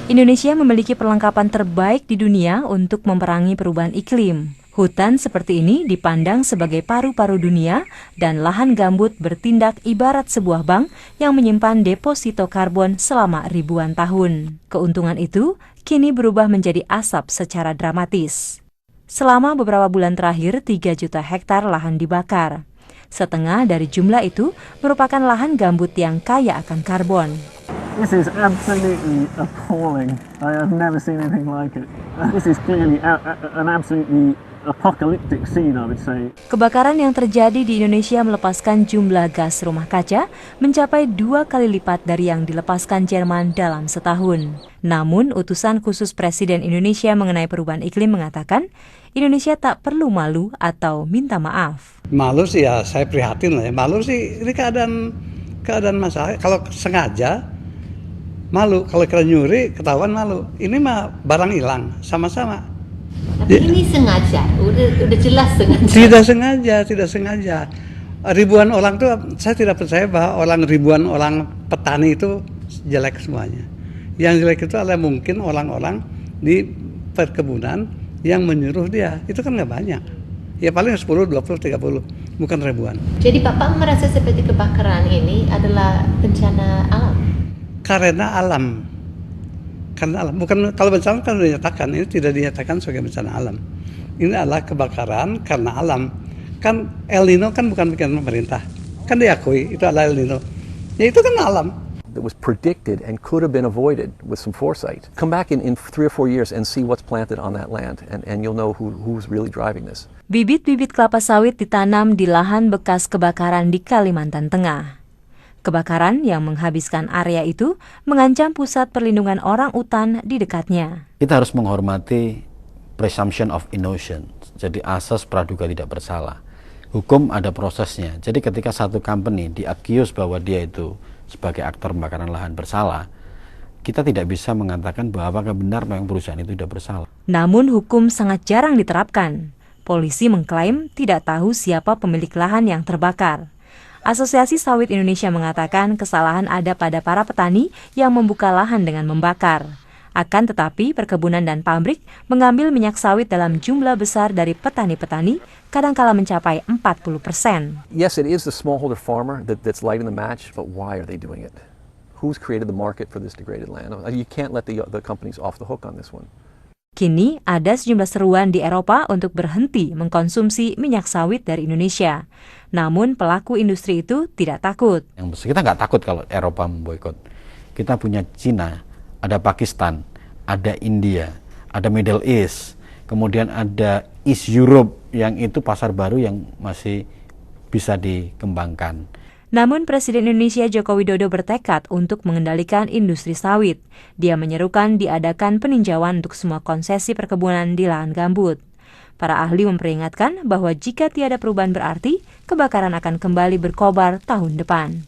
Indonesia memiliki perlengkapan terbaik di dunia untuk memerangi perubahan iklim. Hutan seperti ini dipandang sebagai paru-paru dunia dan lahan gambut bertindak ibarat sebuah bank yang menyimpan deposito karbon selama ribuan tahun. Keuntungan itu kini berubah menjadi asap secara dramatis. Selama beberapa bulan terakhir, 3 juta hektar lahan dibakar. Setengah dari jumlah itu merupakan lahan gambut yang kaya akan karbon. This is absolutely appalling. I have never seen anything like it. This is clearly an absolutely apocalyptic scene, I would say. Kebakaran yang terjadi di Indonesia melepaskan jumlah gas rumah kaca mencapai 2 kali lipat dari yang dilepaskan Jerman dalam setahun. Namun, utusan khusus Presiden Indonesia mengenai perubahan iklim mengatakan Indonesia tak perlu malu atau minta maaf. Malu sih ya, saya prihatin lah ya. Malu sih, ini keadaan masalah. Kalau sengaja, malu. Kalau kira nyuri, ketahuan malu. Ini mah barang hilang, sama-sama. Tapi ini sengaja, udah jelas sengaja. Tidak sengaja. Ribuan orang tuh, saya tidak percaya bahwa ribuan orang petani itu jelek semuanya. Yang jelek itu adalah mungkin orang-orang di perkebunan yang menyuruh dia. Itu kan nggak banyak. Ya paling 10, 20, 30, bukan ribuan. Jadi Bapak merasa seperti kebakaran ini adalah bencana alam? Karena alam. Bukan, kalau bencana kan dinyatakan, ini tidak dinyatakan sebagai bencana alam. Ini adalah kebakaran karena alam. Kan El Nino kan bukan bikinan pemerintah. Kan diakui itu adalah El Nino. Ya itu kan alam. That was predicted and could have been avoided with some foresight. Come back in 3 or 4 years and see what's planted on that land, and you'll know who's really driving this. Bibit-bibit kelapa sawit ditanam di lahan bekas kebakaran di Kalimantan Tengah. Kebakaran yang menghabiskan area itu mengancam pusat perlindungan orang utan di dekatnya. Kita harus menghormati presumption of innocence, jadi asas praduga tidak bersalah. Hukum ada prosesnya, jadi ketika satu company di-accuse bahwa dia itu sebagai aktor pembakaran lahan bersalah, kita tidak bisa mengatakan bahwa apakah benar memang perusahaan itu tidak bersalah. Namun hukum sangat jarang diterapkan. Polisi mengklaim tidak tahu siapa pemilik lahan yang terbakar. Asosiasi Sawit Indonesia mengatakan kesalahan ada pada para petani yang membuka lahan dengan membakar. Akan tetapi, perkebunan dan pabrik mengambil minyak sawit dalam jumlah besar dari petani-petani, kadangkala mencapai 40%. Yes, it is the smallholder farmer that's lighting the match, but why are they doing it? Who's created the market for this degraded land? You can't let the companies off the hook on this one. Kini ada sejumlah seruan di Eropa untuk berhenti mengkonsumsi minyak sawit dari Indonesia. Namun pelaku industri itu tidak takut. Kita nggak takut kalau Eropa memboikot. Kita punya Cina, ada Pakistan, ada India, ada Middle East, kemudian ada East Europe yang itu pasar baru yang masih bisa dikembangkan. Namun Presiden Indonesia Joko Widodo bertekad untuk mengendalikan industri sawit. Dia menyerukan diadakan peninjauan untuk semua konsesi perkebunan di lahan gambut. Para ahli memperingatkan bahwa jika tiada perubahan berarti, kebakaran akan kembali berkobar tahun depan.